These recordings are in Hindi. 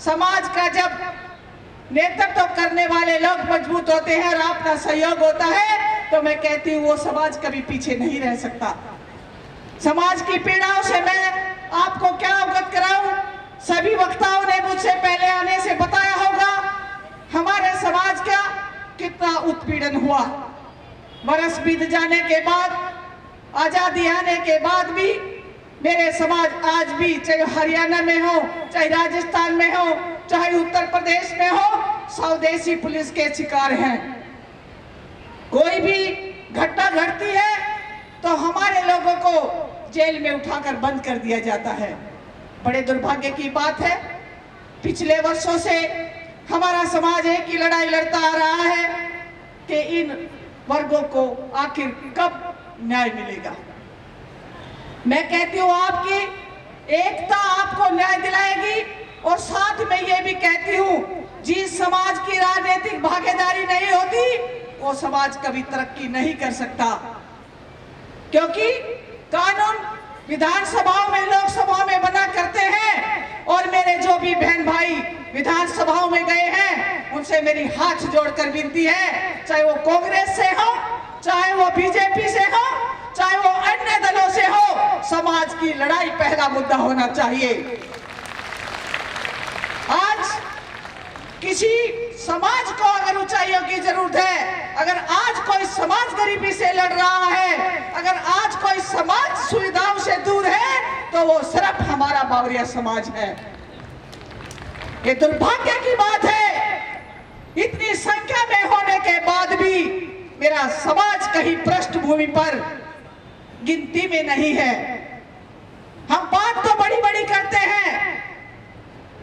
समाज का जब नेतृत्व करने वाले लोग मजबूत होते हैं और आपका सहयोग होता है तो मैं कहती हूँ वो समाज कभी पीछे नहीं रह सकता। समाज की पीड़ाओं से मैं आपको क्या अवगत कराऊं, सभी वक्ताओं ने मुझसे पहले आने से बताया होगा हमारे समाज का कितना उत्पीड़न हुआ। बरस बीत जाने के बाद, आजादी आने के बाद भी मेरे समाज आज भी, चाहे हरियाणा में हो, चाहे राजस्थान में हो, चाहे उत्तर प्रदेश में हो, स्वदेशी पुलिस के शिकार हैं। कोई भी घटना घटती है तो हमारे लोगों को जेल में उठाकर बंद कर दिया जाता है। बड़े दुर्भाग्य की बात है, पिछले वर्षों से हमारा समाज एक ही लड़ाई लड़ता आ रहा है कि इन वर्गों को आखिर कब न्याय मिलेगा। मैं कहती हूँ आपकी एकता आपको न्याय दिलाएगी और साथ में ये भी कहती हूँ जिस समाज की राजनीतिक भागीदारी नहीं होती वो समाज कभी तरक्की नहीं कर सकता, क्योंकि कानून विधानसभाओं में, लोकसभाओं में बना करते हैं। और मेरे जो भी बहन भाई विधानसभाओं में गए हैं उनसे मेरी हाथ जोड़कर विनती है, चाहे वो कांग्रेस से हो, चाहे वो बीजेपी से हो, चाहे वो अन्य दलों से हो, समाज की लड़ाई पहला मुद्दा होना चाहिए। आज किसी समाज को अगर ऊंचाइयों की जरूरत है, अगर आज कोई समाज गरीबी से लड़ रहा है, अगर आज कोई समाज सुविधाओं से दूर है तो वो सिर्फ हमारा बावरिया समाज है। ये दुर्भाग्य की बात है, इतनी संख्या में होने के बाद भी मेरा समाज कहीं पृष्ठभूमि पर गिनती में नहीं है। हम बात तो बड़ी बड़ी करते हैं,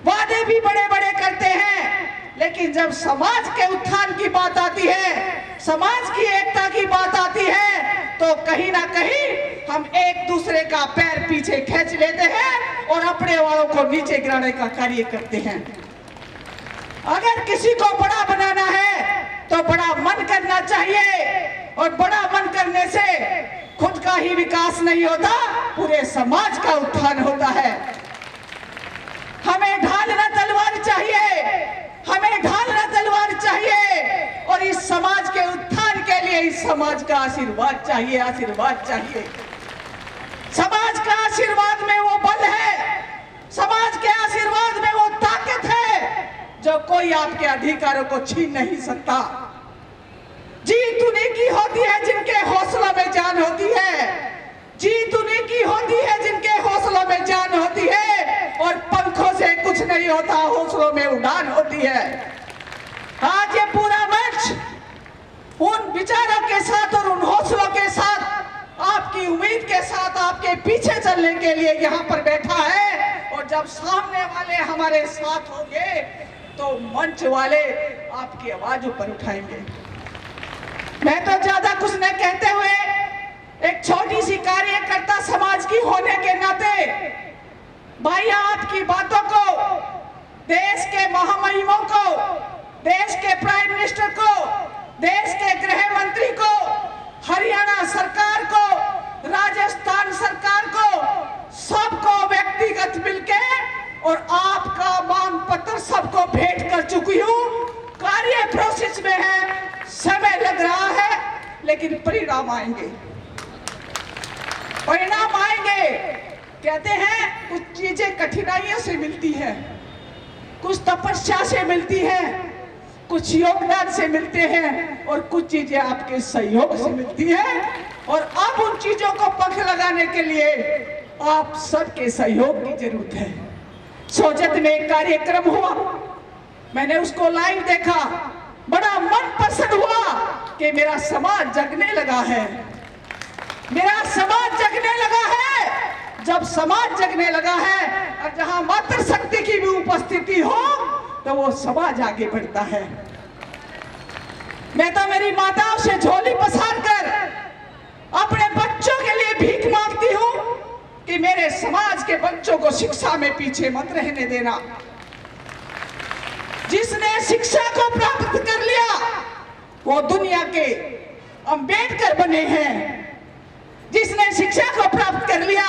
वादे भी बड़े बड़े करते हैं, लेकिन जब समाज के उत्थान की बात आती है, समाज की एकता की बात आती है तो कहीं ना कहीं हम एक दूसरे का पैर पीछे खींच लेते हैं और अपने वालों को नीचे गिराने का कार्य करते हैं। अगर किसी को बड़ा बनाना है तो बड़ा मन करना चाहिए, और बड़ा मन करने से खुद का ही विकास नहीं होता, पूरे समाज का उत्थान होता है। हमें ढालना तलवार चाहिए, हमें ढालना तलवार चाहिए, और इस समाज के उत्थान के लिए इस समाज का आशीर्वाद चाहिए, आशीर्वाद चाहिए। समाज का आशीर्वाद में वो बल है, समाज के आशीर्वाद में वो ताकत है जो कोई आपके अधिकारों को छीन नहीं सकता। जीत उन्हीं की होती है जिनके हौसलों में जान होती है, जीत उन्हीं की होती है जिनके हौसलों में जान होती है, और पंखों से कुछ नहीं होता, हौसलों में उड़ान होती है। आज ये पूरा मंच उन विचारों के साथ और उन हौसलों के साथ, आपकी उम्मीद के साथ आपके पीछे चलने के लिए यहाँ पर बैठा है, और जब सामने वाले हमारे साथ होंगे तो मंच वाले आपकी आवाज ऊपर उठाएंगे। मैं तो ज्यादा कुछ न कहते हुए एक छोटी सी कार्यकर्ता समाज की होने के नाते भाई आपकी बातों को, देश के महामहिमों को, देश के प्राइम मिनिस्टर को, देश के गृह मंत्री को, हरियाणा सरकार को, राजस्थान सरकार को, सबको व्यक्तिगत मिलके और आपका मांग पत्र सबको भेंट कर चुकी हूँ। कार्य प्रोसेस में है, समय लग रहा है, लेकिन परिणाम आएंगे, परिणाम आएंगे। कहते हैं कुछ चीजें कठिनाइयों से मिलती है, कुछ तपस्या से मिलती है, कुछ योगदान से मिलते हैं, और कुछ चीजें आपके सहयोग से मिलती है। और अब उन चीजों को पंख लगाने के लिए आप सबके सहयोग की जरूरत है। सोजत में एक कार्यक्रम हुआ, मैंने उसको लाइव देखा, बड़ा मन पसंद हुआ कि मेरा समाज जगने लगा है, मेरा समाज जगने लगा है। जब समाज जगने लगा है और जहां मातृशक्ति की भी उपस्थिति हो तो वो समाज आगे बढ़ता है। मैं तो मेरी माताओं से झोली पसार कर अपने बच्चों के लिए भीख मांगती हूँ कि मेरे समाज के बच्चों को शिक्षा में पीछे मत रहने देना। जिसने शिक्षा को प्राप्त कर लिया वो दुनिया के अंबेडकर बने हैं। जिसने शिक्षा को प्राप्त कर लिया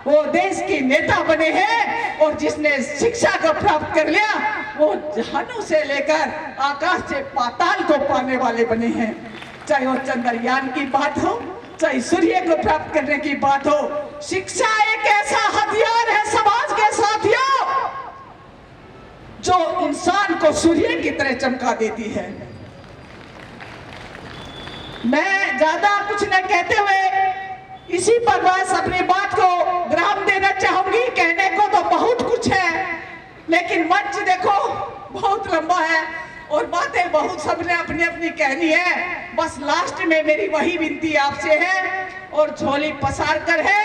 वो देश के नेता बने हैं, और जिसने शिक्षा को प्राप्त कर लिया वो जहानों से लेकर आकाश से पाताल को पाने वाले बने हैं। चाहे वो चंद्रयान की बात हो, चाहे सूर्य को प्राप्त करने की बात हो, शिक्षा एक ऐसा हथियार है समाज के साथियों जो इंसान को सूर्य की तरह चमका देती है। मैं ज्यादा कुछ न कहते हुए इसी पर बस अपनी बात को विराम देना चाहूंगी। कहने को तो बहुत कुछ है, लेकिन मंच देखो बहुत लंबा है और बातें बहुत सबने अपनी अपनी कहनी है। बस लास्ट में मेरी वही विनती आपसे है और झोली पसार कर है,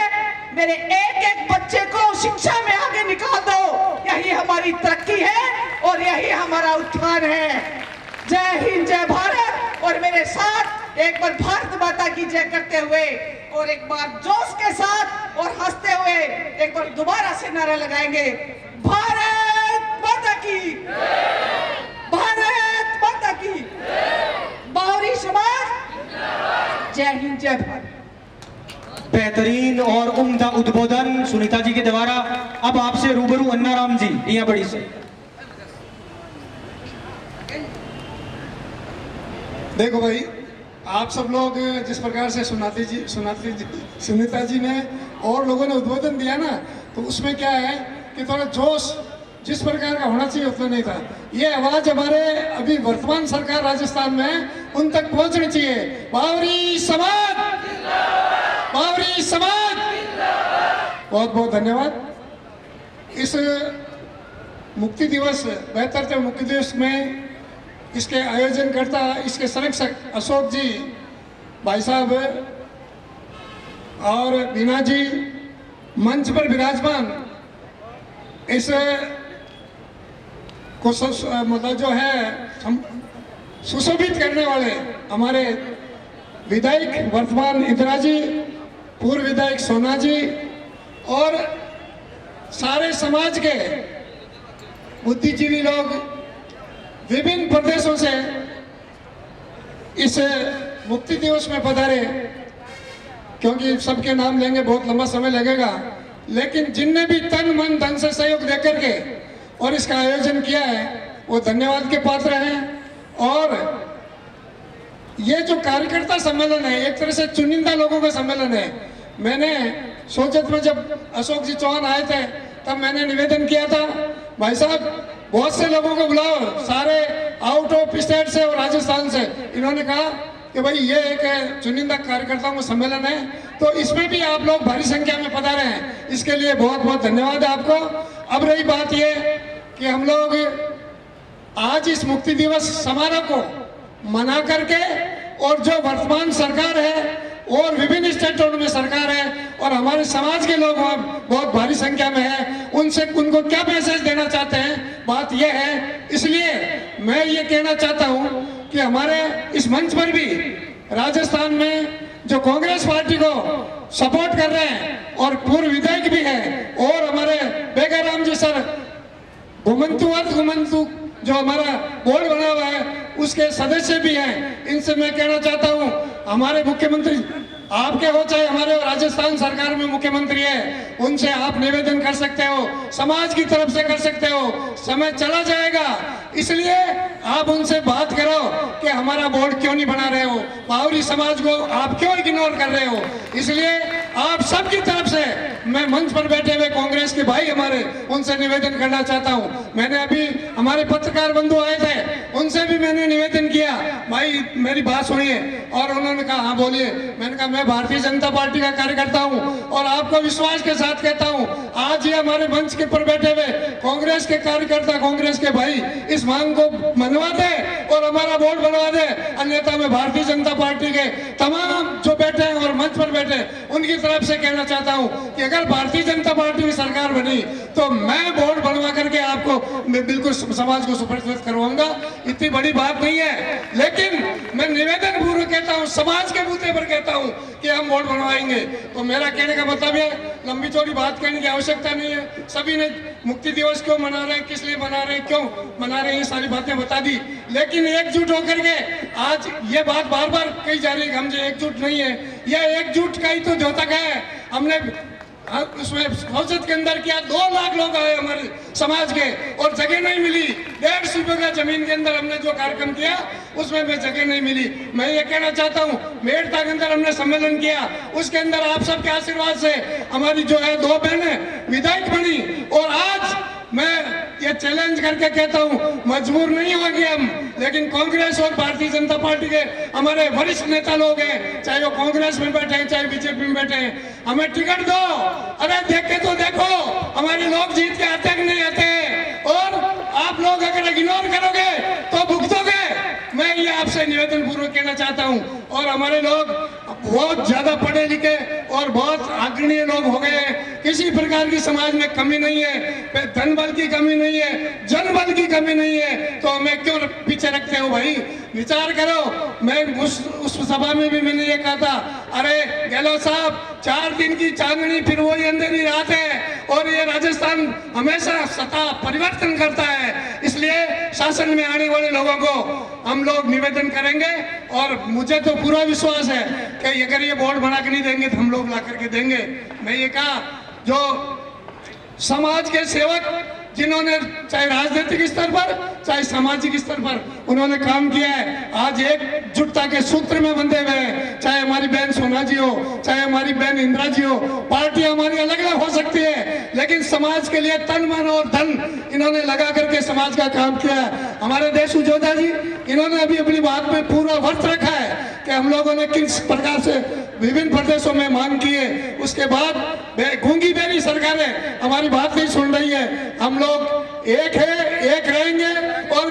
मेरे एक एक बच्चे को शिक्षा में आगे निकाल दो। यही हमारी तरक्की है और यही हमारा उत्थान है। जय हिंद, जय भारत। और मेरे साथ एक बार भारत माता की जय करते हुए और एक बार जोश के साथ और हंसते हुए एक बार दोबारा से नारा लगाएंगे, भारत माता की, भारत माता की, बावरी समाज, जय हिंद, जय भारत। बेहतरीन और उम्दा उद्बोधन सुनीता जी के द्वारा। अब आपसे रूबरू अन्नाराम जी यहाँ बड़ी से। देखो भाई, आप सब लोग जिस प्रकार से सुनीता जी ने और लोगों ने उद्बोधन दिया ना, तो उसमें क्या है कि थोड़ा जोश जिस प्रकार का होना चाहिए उतना नहीं था। ये आवाज हमारे अभी वर्तमान सरकार राजस्थान में उन तक पहुंचनी चाहिए। बावरी समाज, बावरी समाज, बहुत बहुत धन्यवाद। इस मुक्ति दिवस, 72वें मुक्ति दिवस में इसके आयोजनकर्ता, इसके संरक्षक अशोक जी, भाई साहब और बीना जी, मंच पर विराजमान, इस को मतलब जो है सुशोभित करने वाले हमारे विधायक वर्तमान इंदिरा जी, पूर्व विधायक सोना जी और सारे समाज के बुद्धिजीवी लोग विभिन्न प्रदेशों से इस मुक्ति दिवस में पधारे। क्योंकि सबके नाम लेंगे बहुत लंबा समय लगेगा, लेकिन जिनने भी तन मन धन से सहयोग देकर के और इसका आयोजन किया है वो धन्यवाद के पात्र हैं। और ये जो कार्यकर्ता सम्मेलन है एक तरह से चुनिंदा लोगों का सम्मेलन है। मैंने सोचत में जब अशोक जी चौहान आए थे तब मैंने निवेदन किया था, भाई साहब बहुत से लोगों को बुलाओ, सारे आउट ऑफ स्टेट से और राजस्थान से। इन्होंने कहा कि भाई ये एक चुनिंदा कार्यकर्ताओं का सम्मेलन है, तो इसमें भी आप लोग भारी संख्या में पधारे हैं, इसके लिए बहुत बहुत धन्यवाद है आपको। अब रही बात ये कि हम लोग आज इस मुक्ति दिवस समारोह को मना करके, और जो वर्तमान सरकार है और विभिन्न स्टेटों में सरकार है और हमारे समाज के लोग बहुत भारी संख्या में है, उनको क्या मैसेज देना चाहते हैं, बात यह है। इसलिए मैं ये कहना चाहता हूँ कि हमारे इस मंच पर भी राजस्थान में जो कांग्रेस पार्टी को सपोर्ट कर रहे हैं और पूर्व विधायक भी हैं, और हमारे बेगाराम जी सर घुमंतु जो हमारा बोर्ड बना हुआ है उसके सदस्य भी हैं, इनसे मैं कहना चाहता हूं, हमारे मुख्यमंत्री आपके हो चाहे हमारे राजस्थान सरकार में मुख्यमंत्री है, उनसे आप निवेदन कर सकते हो, समाज की तरफ से कर सकते हो। समय चला जाएगा, इसलिए आप उनसे बात करो कि हमारा बोर्ड क्यों नहीं बना रहे हो, बावरी समाज को आप क्यों इग्नोर कर रहे हो। इसलिए आप सबकी तरफ से मैं मंच पर बैठे हुए कांग्रेस के भाई हमारे उनसे निवेदन करना चाहता हूं। मैंने अभी हमारे पत्रकार बंधु आए थे, उनसे भी मैंने निवेदन किया, भाई मेरी बात सुनिए, और उन्होंने कहा हाँ बोलिए। मैंने कहा मैं भारतीय जनता पार्टी का कार्यकर्ता हूं और आपको विश्वास के साथ कहता हूं, आज ये हमारे मंच के पर बैठे हुए कांग्रेस के कार्यकर्ता, कांग्रेस के भाई इस मांग को मनवा दे और हमारा बोर्ड बनवा दे, अन्यथा मैं भारतीय जनता पार्टी के तमाम जो बैठे हैं और मंच पर बैठे उनकी तरफ से कहना चाहता हूं कि अगर भारतीय जनता पार्टी की सरकार बनी तो मैं बोर्ड बनवा करके आपको मैं बिल्कुल समाज को सुप्रतिष्ठित करवाऊंगा। इतनी बड़ी बात नहीं है, लेकिन मैं निवेदन पूर्वक कहता हूं, समाज के मुद्दे पर कहता हूं कि हम बोर्ड बनवाएंगे। तो मेरा कहने का मतलब है, लंबी चौड़ी बात कहने की आवश्यकता नहीं है। सभी ने मुक्ति दिवस क्यों मना रहे हैं, किस लिए मना रहे हैं, क्यों मना रहे हैं, ये सारी बातें बता दी, लेकिन एकजुट होकर के आज ये बात बार बार कही जा रही है कि हम जो एकजुट नहीं है, यह एकजुट का ही तो द्योतक है। हमने उसमें संसद के अंदर किया, 2 लाख लोग आए हमारे समाज के और जगह नहीं मिली। 150 बीघा जमीन के अंदर हमने जो कार्यक्रम किया उसमें भी जगह नहीं मिली। मैं ये कहना चाहता हूँ, मेड़ता के अंदर हमने सम्मेलन किया, उसके अंदर आप सबके आशीर्वाद से हमारी जो है 2 बहनें विधायक बनी। और आज मैं ये चैलेंज करके कहता हूँ, मजबूर नहीं होंगे हम, लेकिन कांग्रेस और भारतीय जनता पार्टी के हमारे वरिष्ठ नेता लोग हैं, चाहे वो कांग्रेस में बैठे हैं चाहे बीजेपी में बैठे हैं, हमें टिकट दो। अरे देखे तो देखो हमारे लोग जीत के आते कि नहीं आते, और आप लोग अगर इग्नोर करोगे तो भुगतोगे। मैं ये आपसे निवेदन पूर्वक कहना चाहता हूँ। और हमारे लोग बहुत ज्यादा पढ़े लिखे और बहुत अग्रणीय लोग हो गए हैं, किसी प्रकार की समाज में कमी नहीं है, धन बल की कमी नहीं है, जनबल की कमी नहीं है, तो हमें क्यों पीछे रखते हो भाई? विचार करो। मैं उस सभा में भी मैंने ये कहा था, अरे गहलोत साहब 4 दिन की चांदनी फिर वही अंधेरी रात है, और ये राजस्थान हमेशा सत्ता परिवर्तन करता है। इसलिए शासन में आने वाले लोगों को हम लोग निवेदन करेंगे, और मुझे तो पूरा विश्वास है कि अगर ये बोर्ड बना के नहीं देंगे तो हम लोग ला करके देंगे। मैं ये कहा, जो समाज के सेवक जिन्होंने चाहे राजनीतिक स्तर पर चाहे सामाजिक स्तर पर उन्होंने काम किया है, आज एकजुटता के सूत्र में बंधे हुए हैं। चाहे हमारी बहन सोना जी हो, चाहे हमारी बहन इंदिरा जी हो, पार्टी हमारी अलग अलग हो सकती है, लेकिन समाज के लिए तन मन और धन इन्होंने लगा करके समाज का काम किया है। हमारे देश जोधा जी, इन्होंने अभी अपनी बात में पूरा वर्त रखा है कि हम लोगों ने किस प्रकार से विभिन्न प्रदेशों में मांग की है। उसके बाद गूंगी बेरी सरकारें हमारी बात नहीं सुन रही है। हम लोग एक है, एक रहेंगे और